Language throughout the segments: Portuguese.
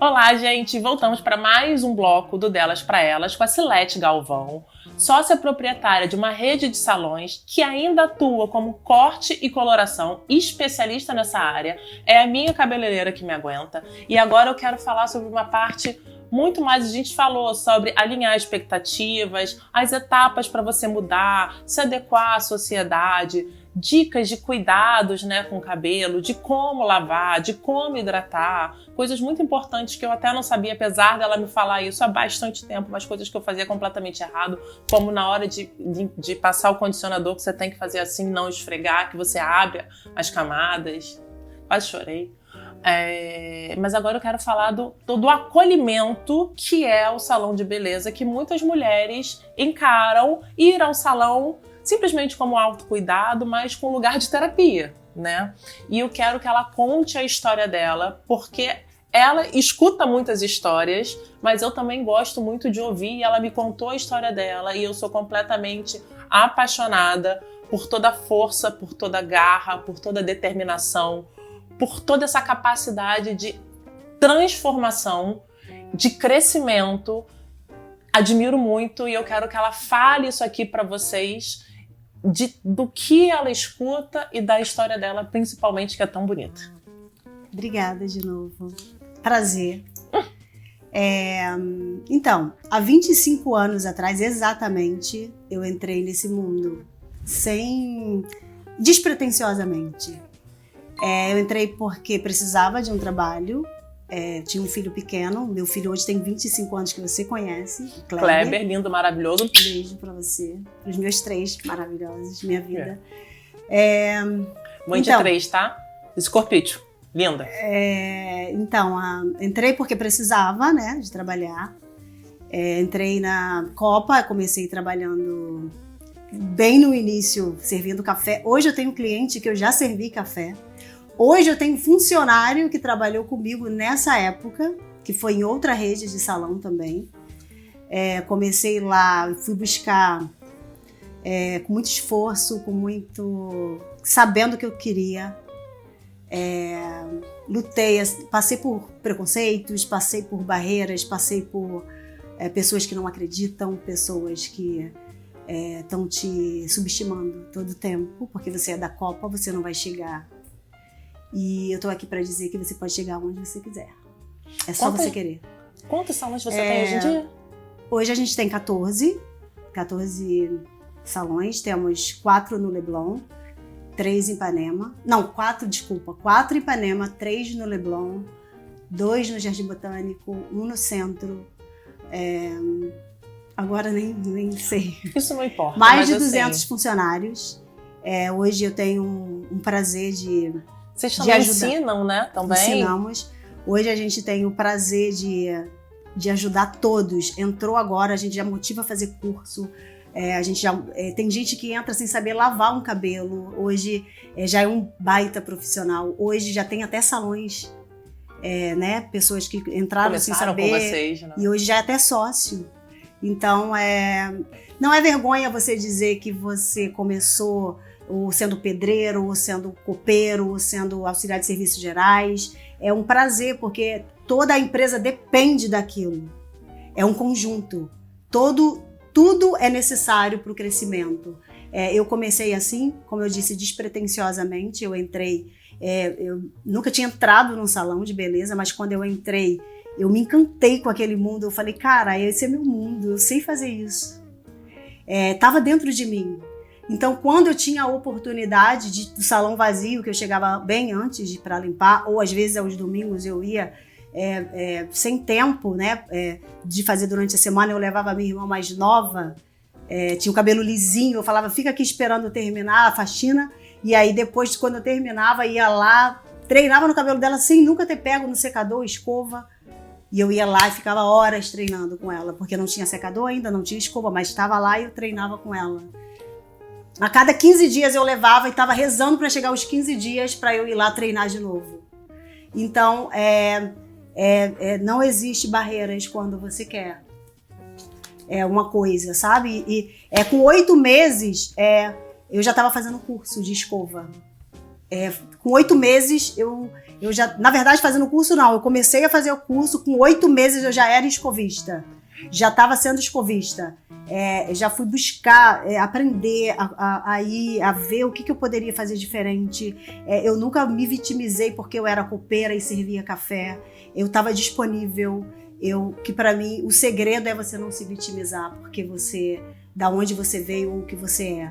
Olá, gente! Voltamos para mais um bloco do Delas para Elas com a Cilete Galvão, sócia proprietária de uma rede de salões que ainda atua como corte e coloração, especialista nessa área. É a minha cabeleireira que me aguenta. E agora eu quero falar sobre uma parte muito mais. A gente falou sobre alinhar expectativas, as etapas para você mudar, se adequar à sociedade, dicas de cuidados, né, com o cabelo, de como lavar, de como hidratar, coisas muito importantes que eu até não sabia, apesar dela me falar isso há bastante tempo, mas coisas que eu fazia completamente errado, como na hora de passar o condicionador, que você tem que fazer assim, não esfregar, que você abre as camadas. Quase chorei. Mas agora eu quero falar do acolhimento que é o salão de beleza, que muitas mulheres encaram ir ao salão simplesmente como autocuidado, mas com lugar de terapia, né? E eu quero que ela conte a história dela, porque ela escuta muitas histórias, mas eu também gosto muito de ouvir, e ela me contou a história dela, e eu sou completamente apaixonada por toda a força, por toda a garra, por toda a determinação, por toda essa capacidade de transformação, de crescimento. Admiro muito, e eu quero que ela fale isso aqui para vocês, do que ela escuta e da história dela, principalmente, que é tão bonita. Obrigada de novo. Prazer. Então, há 25 anos atrás, exatamente, eu entrei nesse mundo, despretensiosamente. Eu entrei porque precisava de um trabalho. Tinha um filho pequeno. Meu filho hoje tem 25 anos, que você conhece. Kleber, lindo, maravilhoso. Beijo pra você. Pros meus 3 maravilhosos, minha vida. Mãe de 3, tá? Escorpício. Linda. Então, entrei porque precisava, né, de trabalhar. Entrei na Copa, comecei trabalhando bem no início, servindo café. Hoje eu tenho um cliente que eu já servi café. Hoje eu tenho um funcionário que trabalhou comigo nessa época, que foi em outra rede de salão também. Comecei lá, fui buscar com muito esforço, sabendo o que eu queria. Lutei, passei por preconceitos, passei por barreiras, passei por pessoas que não acreditam, pessoas que estão te subestimando todo o tempo, porque você é da Copa, você não vai chegar. E eu tô aqui para dizer que você pode chegar onde você quiser. É só você querer. Quantos salões você tem hoje em dia? Hoje a gente tem 14 salões. Temos 4 no Leblon, 3 em Ipanema. Não, 4 em Ipanema, 3 no Leblon, 2 no Jardim Botânico, 1 no centro. Agora nem sei. Isso não importa. Mais de 200 funcionários. Hoje eu tenho um prazer de... Vocês também ensinam, né? Também. Ensinamos. Hoje a gente tem o prazer de ajudar todos. Entrou agora, a gente já motiva a fazer curso. Tem gente que entra sem saber lavar um cabelo. Hoje já é um baita profissional. Hoje já tem até salões, né? Pessoas que entraram começaram sem saber. Com vocês, né? E hoje já é até sócio. Então, não é vergonha você dizer que você começou ou sendo pedreiro, ou sendo copeiro, ou sendo auxiliar de serviços gerais. É um prazer, porque toda a empresa depende daquilo. É um conjunto. Tudo é necessário para o crescimento. Eu comecei assim, como eu disse, despretensiosamente. Eu entrei, eu nunca tinha entrado num salão de beleza, mas quando eu entrei, eu me encantei com aquele mundo. Eu falei, cara, esse é meu mundo, eu sei fazer isso. Estava dentro de mim. Então, quando eu tinha a oportunidade do salão vazio, que eu chegava bem antes de ir para limpar, ou às vezes aos domingos eu ia sem tempo, né, de fazer durante a semana, eu levava a minha irmã mais nova, tinha o cabelo lisinho, eu falava, fica aqui esperando eu terminar a faxina, e aí depois, quando eu terminava, ia lá, treinava no cabelo dela sem nunca ter pego no secador, escova, e eu ia lá e ficava horas treinando com ela, porque não tinha secador ainda, não tinha escova, mas estava lá e eu treinava com ela. A cada 15 dias eu levava e estava rezando para chegar os 15 dias para eu ir lá treinar de novo. Então, não existe barreiras quando você quer. Uma coisa, sabe? E com 8 meses, eu já estava fazendo curso de escova. Com 8 meses, eu Eu já, na verdade, fazendo o curso não, eu comecei a fazer o curso, com 8 meses eu já era escovista. Já estava sendo escovista. Já fui buscar, aprender a ver o que eu poderia fazer diferente. Eu nunca me vitimizei porque eu era copeira e servia café. Eu estava disponível. Que para mim o segredo é você não se vitimizar, porque você, da onde você veio ou o que você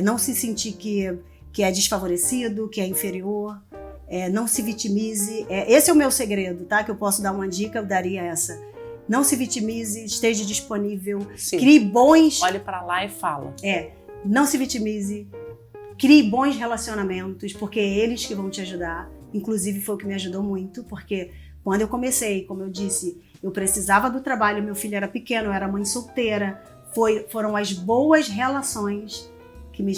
não se sentir que é desfavorecido, que é inferior. Não se vitimize. Esse é o meu segredo, tá? Que eu posso dar uma dica, eu daria essa. Não se vitimize, esteja disponível. Sim. Crie bons... Olhe pra lá e fala. Não se vitimize. Crie bons relacionamentos, porque é eles que vão te ajudar. Inclusive foi o que me ajudou muito, porque quando eu comecei, como eu disse, eu precisava do trabalho, meu filho era pequeno, eu era mãe solteira. Foram as boas relações que me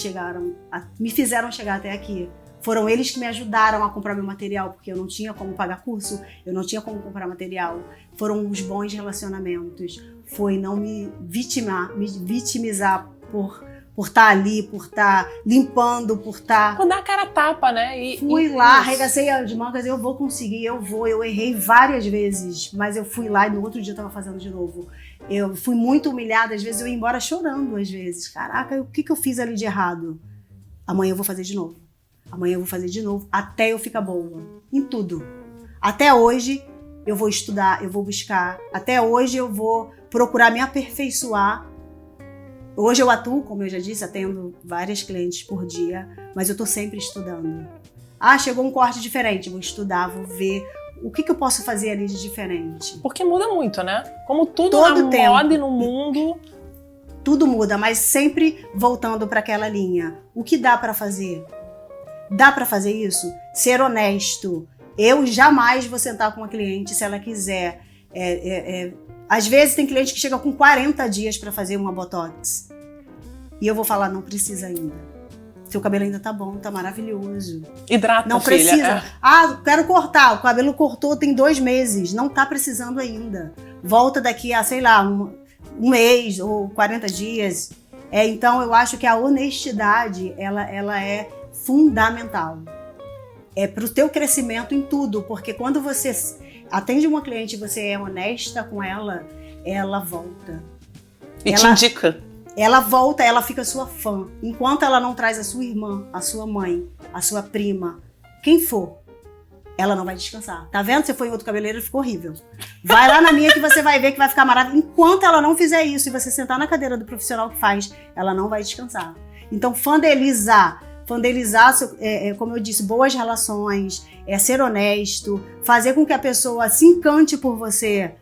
fizeram chegar até aqui. Foram eles que me ajudaram a comprar meu material, porque eu não tinha como pagar curso, eu não tinha como comprar material. Foram os bons relacionamentos. Foi não me vitimizar por estar ali, por estar limpando, por estar... Por dar a cara a tapa, né? Fui lá, arregacei as mangas, eu vou conseguir, eu errei várias vezes, mas eu fui lá e no outro dia eu estava fazendo de novo. Eu fui muito humilhada, às vezes eu ia embora chorando, às vezes. Caraca, o que eu fiz ali de errado? Amanhã eu vou fazer de novo. Amanhã eu vou fazer de novo, até eu ficar boa. Em tudo. Até hoje eu vou estudar, eu vou buscar. Até hoje eu vou procurar me aperfeiçoar. Hoje eu atuo, como eu já disse, atendo várias clientes por dia, mas eu tô sempre estudando. Chegou um corte diferente, vou estudar, vou ver o que eu posso fazer ali de diferente. Porque muda muito, né? Como tudo Todo na tempo. moda e no mundo... Tudo muda, mas sempre voltando para aquela linha. O que dá para fazer? Dá para fazer isso? Ser honesto. Eu jamais vou sentar com uma cliente se ela quiser. Às vezes tem cliente que chega com 40 dias para fazer uma botox. E eu vou falar, não precisa ainda. Seu cabelo ainda tá bom, tá maravilhoso. Hidrata, não filha. Precisa. Quero cortar. O cabelo cortou tem 2 meses. Não tá precisando ainda. Volta daqui a, sei lá, um mês ou 40 dias. Então eu acho que a honestidade, ela é fundamental. Para o teu crescimento em tudo, porque quando você atende uma cliente e você é honesta com ela, ela volta. E te indica. Ela volta, ela fica sua fã. Enquanto ela não traz a sua irmã, a sua mãe, a sua prima, quem for, ela não vai descansar. Tá vendo? Você foi em outro cabeleireiro e ficou horrível. Vai lá na minha que você vai ver que vai ficar maravilhoso. Enquanto ela não fizer isso e você sentar na cadeira do profissional que faz, ela não vai descansar. Então, fandelizar, como eu disse, boas relações, ser honesto, fazer com que a pessoa se encante por você,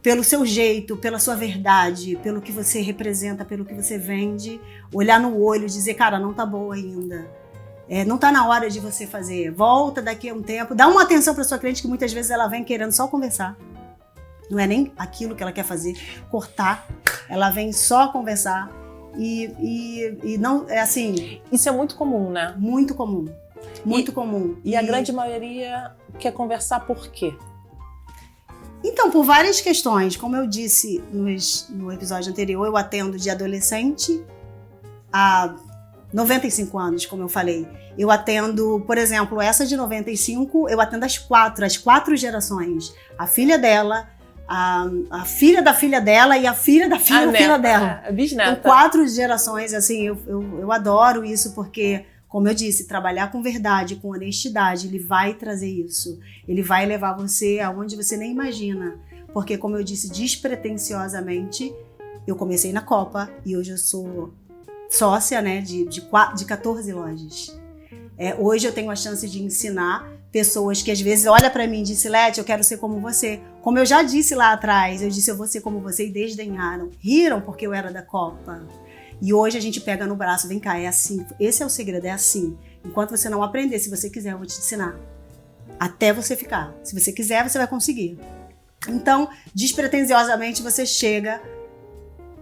pelo seu jeito, pela sua verdade, pelo que você representa, pelo que você vende, olhar no olho, dizer, cara, não tá boa ainda. Não tá na hora de você fazer. Volta daqui a um tempo, dá uma atenção para sua cliente que muitas vezes ela vem querendo só conversar. Não é nem aquilo que ela quer fazer, cortar. Ela vem só conversar. E não, assim... Isso é muito comum, né? Muito comum. Muito comum. E a grande maioria quer conversar por quê? Então, por várias questões. Como eu disse no episódio anterior, eu atendo de adolescente a 95 anos, como eu falei. Eu atendo, por exemplo, essa de 95, eu atendo as quatro gerações. A filha dela... A filha da filha dela e a filha da filha da filha dela. A bisneta. Então, 4 gerações, assim, eu adoro isso porque, como eu disse, trabalhar com verdade, com honestidade, ele vai trazer isso. Ele vai levar você aonde você nem imagina. Porque, como eu disse, despretensiosamente, eu comecei na Copa e hoje eu sou sócia, né, de 14 lojas. Hoje eu tenho a chance de ensinar pessoas que às vezes olham para mim e dizem, Leti, eu quero ser como você. Como eu já disse lá atrás, eu disse, eu vou ser como você, e desdenharam. Riram porque eu era da Copa. E hoje a gente pega no braço, vem cá, é assim. Esse é o segredo, é assim. Enquanto você não aprender, se você quiser, eu vou te ensinar. Até você ficar. Se você quiser, você vai conseguir. Então, despretensiosamente, você chega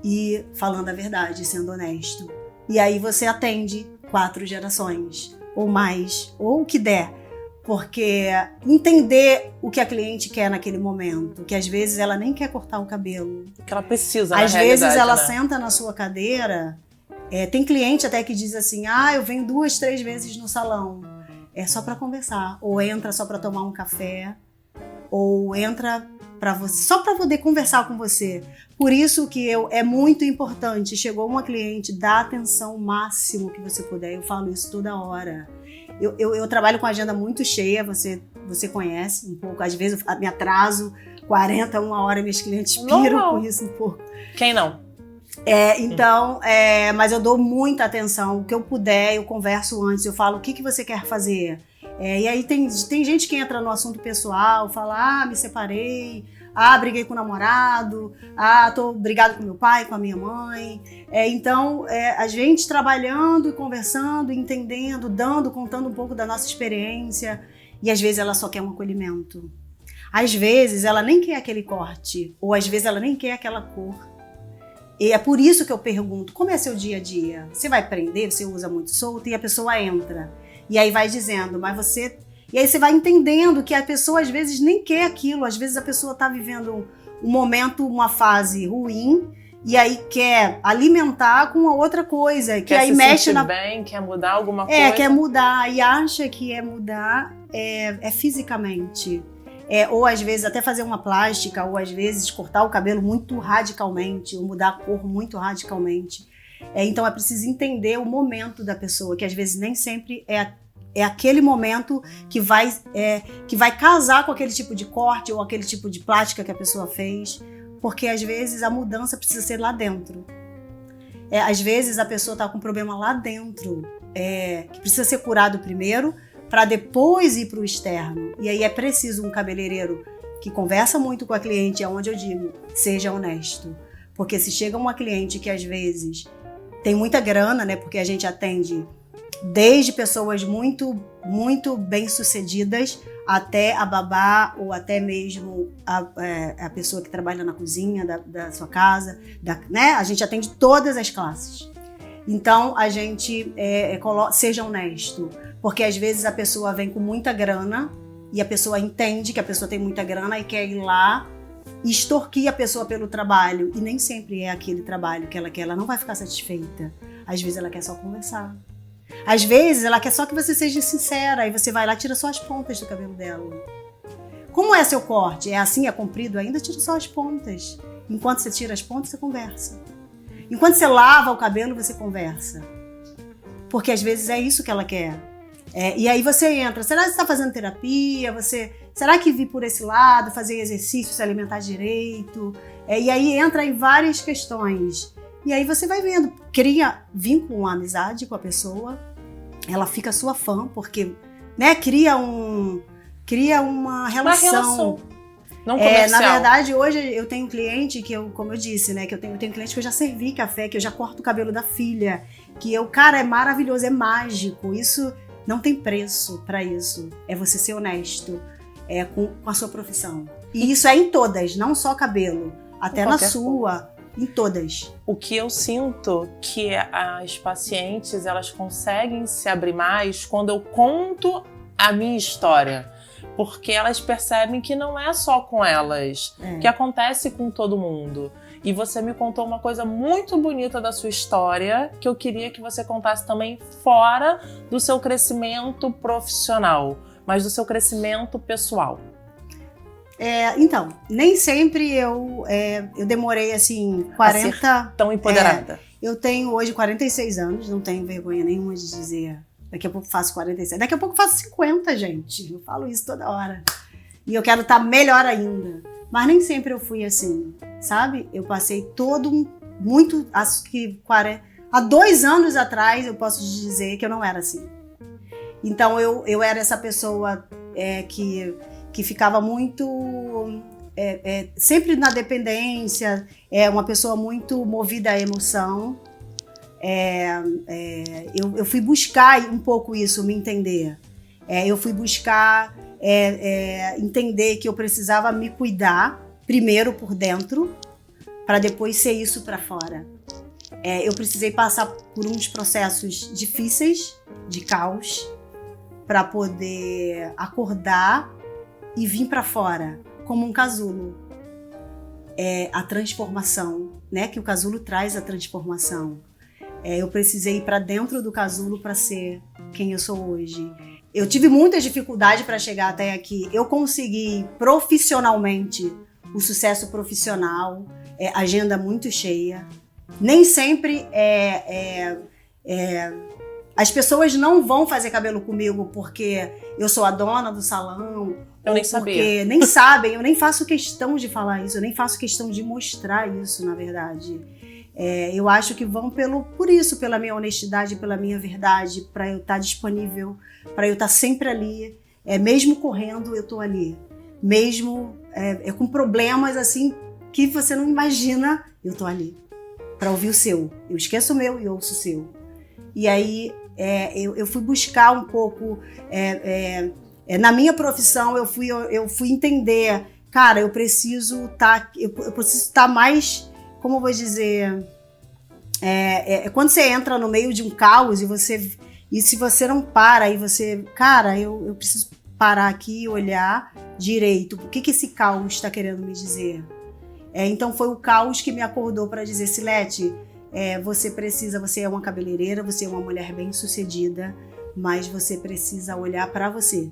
e falando a verdade, sendo honesto. E aí você atende 4 gerações, ou mais, ou o que der. Porque entender o que a cliente quer naquele momento, que às vezes ela nem quer cortar o cabelo. Que ela precisa, às vezes ela né? senta na sua cadeira. Tem cliente até que diz assim, eu venho 2, 3 vezes no salão. é só para conversar, ou entra só para tomar um café, ou entra só para poder conversar com você. Por isso que é muito importante, chegou uma cliente, dá atenção o máximo que você puder, eu falo isso toda hora. Eu trabalho com agenda muito cheia, você conhece um pouco, às vezes eu me atraso, 40, uma hora, meus clientes piram com isso um pouco. Quem não? Então, mas eu dou muita atenção, o que eu puder, eu converso antes, eu falo o que você quer fazer. E aí tem gente que entra no assunto pessoal, fala, me separei, briguei com o namorado, tô brigado com meu pai, com a minha mãe. Então, a gente trabalhando e conversando, entendendo, contando um pouco da nossa experiência, e às vezes ela só quer um acolhimento. Às vezes ela nem quer aquele corte, ou às vezes ela nem quer aquela cor. E é por isso que eu pergunto, como é seu dia a dia? Você vai prender, você usa muito solto, e a pessoa entra. E aí vai dizendo, mas você... E aí você vai entendendo que a pessoa às vezes nem quer aquilo, às vezes a pessoa está vivendo um momento, uma fase ruim, e aí quer alimentar com uma outra coisa. Que quer aí se mexe sentir bem, quer mudar alguma coisa. Quer mudar, e acha que mudar fisicamente. Ou às vezes até fazer uma plástica, ou às vezes cortar o cabelo muito radicalmente, ou mudar a cor muito radicalmente. Então é preciso entender o momento da pessoa, que às vezes nem sempre é aquele momento que vai casar com aquele tipo de corte ou aquele tipo de plástica que a pessoa fez, porque às vezes a mudança precisa ser lá dentro. Às vezes a pessoa está com um problema lá dentro, que precisa ser curado primeiro, para depois ir para o externo. E aí é preciso um cabeleireiro que conversa muito com a cliente, é onde eu digo, seja honesto. Porque se chega uma cliente que às vezes tem muita grana, né? Porque a gente atende desde pessoas muito, muito bem-sucedidas até a babá ou até mesmo a pessoa que trabalha na cozinha da sua casa, né? A gente atende todas as classes. Então, a gente seja honesto, porque às vezes a pessoa vem com muita grana e a pessoa entende que a pessoa tem muita grana e quer ir lá extorquir a pessoa pelo trabalho, e nem sempre é aquele trabalho que ela quer, ela não vai ficar satisfeita. Às vezes ela quer só conversar. Às vezes ela quer só que você seja sincera, aí você vai lá e tira só as pontas do cabelo dela. Como é seu corte? É assim, é comprido ainda? Tira só as pontas. Enquanto você tira as pontas, você conversa. Enquanto você lava o cabelo, você conversa. Porque às vezes é isso que ela quer. E aí você entra, será que você está fazendo terapia? Será que vir por esse lado, fazer exercício, se alimentar direito? E aí entra em várias questões. E aí você vai vendo, cria vínculo, uma amizade com a pessoa, ela fica sua fã, porque cria uma relação. Não comercial. Na verdade, hoje eu tenho um cliente que como eu disse, né, que eu tenho cliente que eu já servi café, que eu já corto o cabelo da filha, que cara, é maravilhoso, é mágico, isso não tem preço para isso, é você ser honesto com a sua profissão. E isso é em todas, não só cabelo, até na sua, em todas. O que eu sinto que as pacientes, elas conseguem se abrir mais quando eu conto a minha história. Porque elas percebem que não é só com elas, que acontece com todo mundo. E você me contou uma coisa muito bonita da sua história, que eu queria que você contasse também fora do seu crescimento profissional, mas do seu crescimento pessoal. Então, nem sempre eu demorei assim 40... tão empoderada. Eu tenho hoje 46 anos, não tenho vergonha nenhuma de dizer... Daqui a pouco faço 47. Daqui a pouco faço 50, gente. Eu falo isso toda hora. E eu quero estar melhor ainda. Mas nem sempre eu fui assim, sabe? Eu passei muito... Acho que há 2 anos atrás eu posso dizer que eu não era assim. Então eu era essa pessoa que ficava muito... sempre na dependência. Uma pessoa muito movida à emoção. Eu fui buscar um pouco isso, me entender. Eu fui buscar entender que eu precisava me cuidar, primeiro por dentro, para depois ser isso para fora. Eu precisei passar por uns processos difíceis, de caos, para poder acordar e vir para fora, como um casulo. A transformação, né? Que o casulo traz a transformação. Eu precisei ir para dentro do casulo para ser quem eu sou hoje. Eu tive muita dificuldade para chegar até aqui. Eu consegui profissionalmente o sucesso profissional, agenda muito cheia. Nem sempre as pessoas não vão fazer cabelo comigo porque eu sou a dona do salão. Eu nem sabia. Porque nem sabem, eu nem faço questão de falar isso, eu nem faço questão de mostrar isso, na verdade. Eu acho que vão por isso, pela minha honestidade, pela minha verdade, para eu estar disponível, para eu estar sempre ali. Mesmo correndo, eu estou ali. Mesmo com problemas assim que você não imagina, eu estou ali. Para ouvir o seu. Eu esqueço o meu e ouço o seu. E aí eu fui buscar um pouco... na minha profissão, eu fui entender, cara, eu preciso estar mais, como eu vou dizer, quando você entra no meio de um caos e se você não para, aí você, cara, eu preciso parar aqui e olhar direito, o que esse caos está querendo me dizer? Então foi o caos que me acordou para dizer, Silete, você é uma cabeleireira, você é uma mulher bem-sucedida, mas você precisa olhar para você.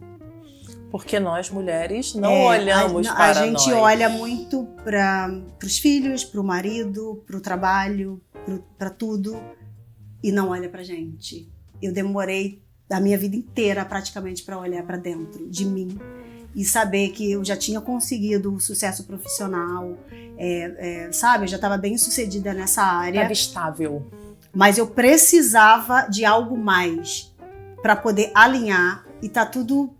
Porque nós, mulheres, não olhamos para nós. A gente olha muito para os filhos, para o marido, para o trabalho, para tudo, e não olha para gente. Eu demorei a minha vida inteira, praticamente, para olhar para dentro de mim e saber que eu já tinha conseguido o sucesso profissional, sabe? Eu já estava bem sucedida nessa área. Estava estável. Mas eu precisava de algo mais para poder alinhar e tá tudo...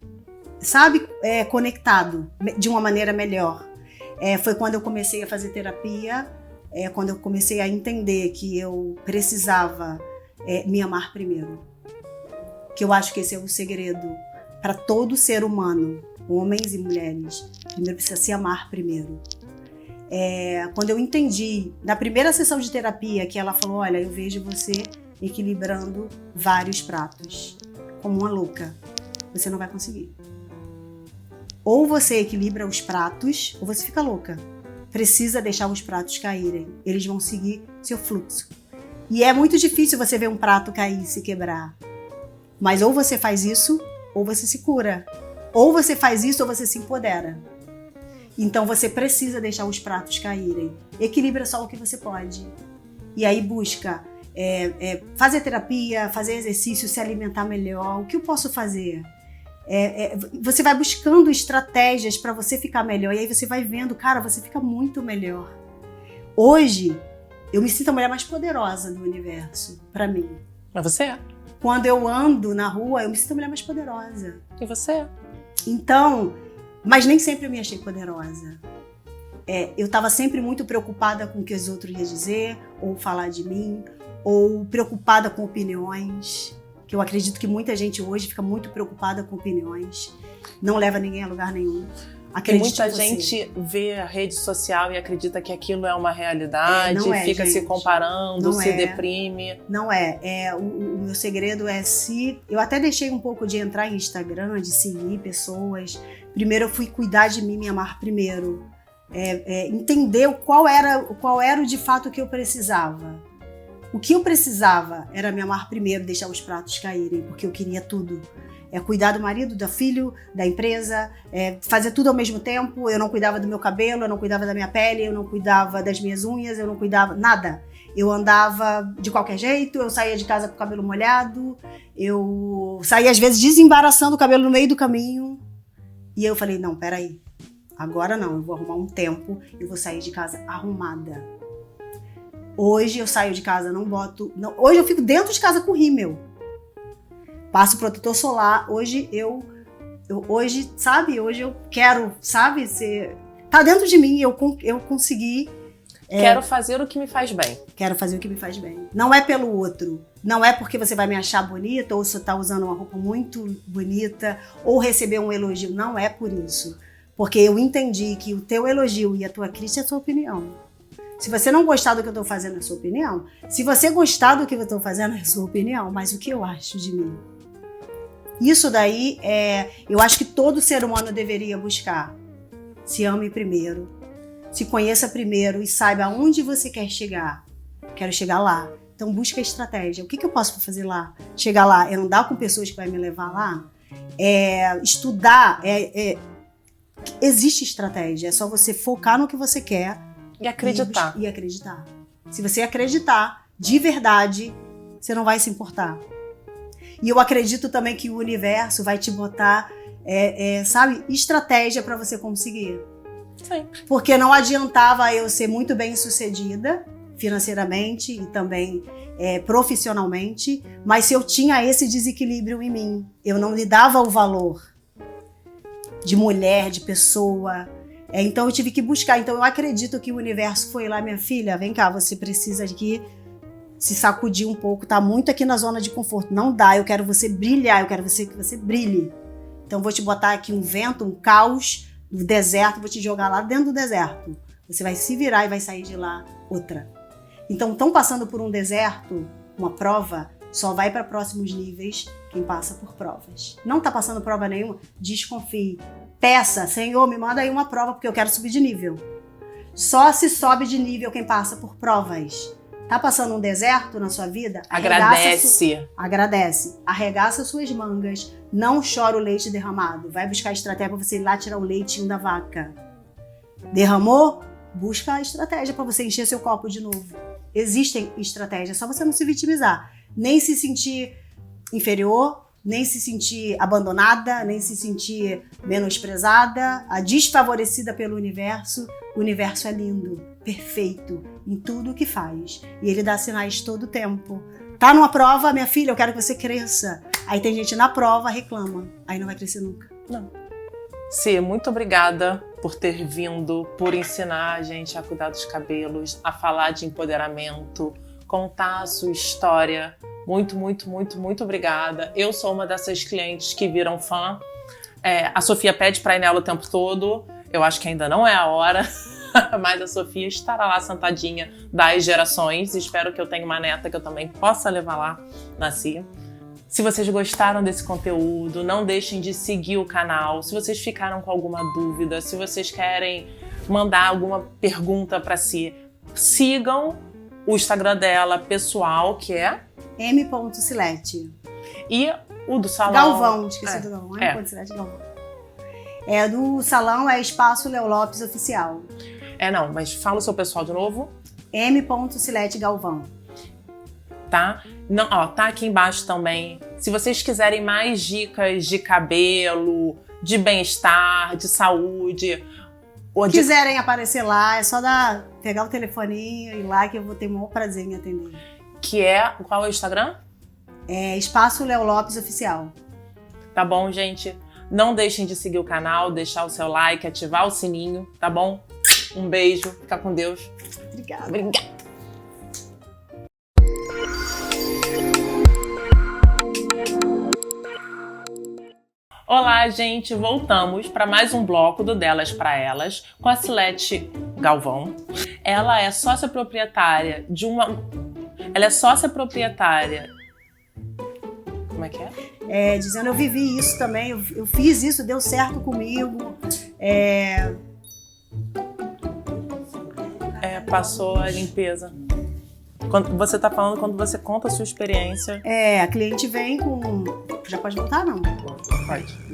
sabe, conectado de uma maneira melhor. Foi quando eu comecei a fazer terapia, quando eu comecei a entender que eu precisava me amar primeiro. Que eu acho que esse é o segredo para todo ser humano, homens e mulheres. Primeiro precisa se amar primeiro. Quando eu entendi, na primeira sessão de terapia, que ela falou, olha, eu vejo você equilibrando vários pratos, como uma louca. Você não vai conseguir. Ou você equilibra os pratos, ou você fica louca. Precisa deixar os pratos caírem. Eles vão seguir seu fluxo. E é muito difícil você ver um prato cair e se quebrar. Mas ou você faz isso, ou você se cura. Ou você faz isso, ou você se empodera. Então você precisa deixar os pratos caírem. Equilibra só o que você pode. E aí busca fazer terapia, fazer exercício, se alimentar melhor. O que eu posso fazer? Você vai buscando estratégias para você ficar melhor. E aí você vai vendo, cara, você fica muito melhor. Hoje, eu me sinto a mulher mais poderosa do universo, para mim. Mas você é. Quando eu ando na rua, eu me sinto a mulher mais poderosa. E você é. Então, mas nem sempre eu me achei poderosa. Eu estava sempre muito preocupada com o que os outros iam dizer, ou falar de mim, ou preocupada com opiniões. Que eu acredito que muita gente hoje fica muito preocupada com opiniões. Não leva ninguém a lugar nenhum. Acredite muita gente vê a rede social e acredita que aquilo é uma realidade, fica gente. Se comparando, não se deprime. Não é. O meu segredo é eu até deixei um pouco de entrar em Instagram, de seguir pessoas. Primeiro eu fui cuidar de mim, me amar primeiro. Entender qual era de fato o que eu precisava. O que eu precisava era me amar primeiro, deixar os pratos caírem, porque eu queria tudo. Cuidar do marido, do filho, da empresa, fazer tudo ao mesmo tempo. Eu não cuidava do meu cabelo, eu não cuidava da minha pele, eu não cuidava das minhas unhas, eu não cuidava nada. Eu andava de qualquer jeito, eu saía de casa com o cabelo molhado, eu saía às vezes desembaraçando o cabelo no meio do caminho. E eu falei, não, peraí, agora não, eu vou arrumar um tempo, eu vou sair de casa arrumada. Hoje eu saio de casa, hoje eu fico dentro de casa com rímel. Passo protetor solar. Hoje hoje eu quero, sabe, tá dentro de mim, eu consegui. Quero fazer o que me faz bem. Quero fazer o que me faz bem. Não é pelo outro. Não é porque você vai me achar bonita, ou você tá usando uma roupa muito bonita, ou receber um elogio. Não é por isso. Porque eu entendi que o teu elogio e a tua crítica é a sua opinião. Se você não gostar do que eu tô fazendo, é a sua opinião. Se você gostar do que eu tô fazendo, é a sua opinião. Mas o que eu acho de mim? Isso daí, eu acho que todo ser humano deveria buscar. Se ame primeiro, se conheça primeiro e saiba aonde você quer chegar. Quero chegar lá. Então busca estratégia. O que eu posso fazer lá? Chegar lá, é andar com pessoas que vai me levar lá? estudar, existe estratégia, é só você focar no que você quer e acreditar. E acreditar. Se você acreditar de verdade, você não vai se importar. E eu acredito também que o universo vai te botar, sabe, estratégia para você conseguir. Sempre. Porque não adiantava eu ser muito bem sucedida financeiramente e também profissionalmente, mas se eu tinha esse desequilíbrio em mim, eu não lhe dava o valor de mulher, de pessoa. Então eu tive que buscar. Então eu acredito que o universo foi lá, minha filha, vem cá, você precisa aqui se sacudir um pouco, tá muito aqui na zona de conforto. Não dá, eu quero você brilhar, eu quero que você brilhe. Então vou te botar aqui um vento, um caos, no deserto, vou te jogar lá dentro do deserto. Você vai se virar e vai sair de lá outra. Então estão passando por um deserto, uma prova, só vai para próximos níveis quem passa por provas. Não tá passando prova nenhuma? Desconfie. Peça, Senhor, me manda aí uma prova porque eu quero subir de nível. Só se sobe de nível quem passa por provas. Tá passando um deserto na sua vida? Agradece. Agradece. Arregaça suas mangas. Não chora o leite derramado. Vai buscar estratégia para você ir lá tirar o leitinho da vaca. Derramou? Busca a estratégia para você encher seu copo de novo. Existem estratégias, só você não se vitimizar. Nem se sentir inferior, nem se sentir abandonada, nem se sentir menosprezada, desfavorecida pelo universo. O universo é lindo, perfeito em tudo o que faz. E ele dá sinais todo o tempo. Tá numa prova, minha filha, eu quero que você cresça. Aí tem gente na prova, reclama. Aí não vai crescer nunca. Não. Cê, muito obrigada por ter vindo, por ensinar a gente a cuidar dos cabelos, a falar de empoderamento, contar a sua história. Muito, muito, muito, muito obrigada. Eu sou uma dessas clientes que viram fã. A Sofia pede pra ir nela o tempo todo. Eu acho que ainda não é a hora, mas a Sofia estará lá sentadinha das gerações. Espero que eu tenha uma neta que eu também possa levar lá na CIA. Se vocês gostaram desse conteúdo, não deixem de seguir o canal. Se vocês ficaram com alguma dúvida, se vocês querem mandar alguma pergunta para si, sigam o Instagram dela pessoal, que é m.silete. E o do salão. Galvão, esqueci do Galvão. M.silete Galvão. Do salão é Espaço Léo Lopes Oficial. Não, mas fala o seu pessoal de novo. m.silete Galvão. Tá? Não, tá aqui embaixo também. Se vocês quiserem mais dicas de cabelo, de bem-estar, de saúde... Se quiserem aparecer lá, é só pegar o telefoninho e ir lá que eu vou ter o maior prazer em atender. Qual é o Instagram? Espaço Léo Lopes Oficial. Tá bom, gente? Não deixem de seguir o canal, deixar o seu like, ativar o sininho, tá bom? Um beijo, fica com Deus. Obrigada. Obrigada. Olá, gente! Voltamos para mais um bloco do Delas para Elas com a Silete Galvão. Ela é sócia proprietária de uma... Ela é sócia proprietária... Como é que é? Dizendo, eu vivi isso também, eu fiz isso, deu certo comigo. Passou a limpeza. Quando você tá falando, quando você conta a sua experiência... A cliente vem com... Já pode voltar, não? Pode.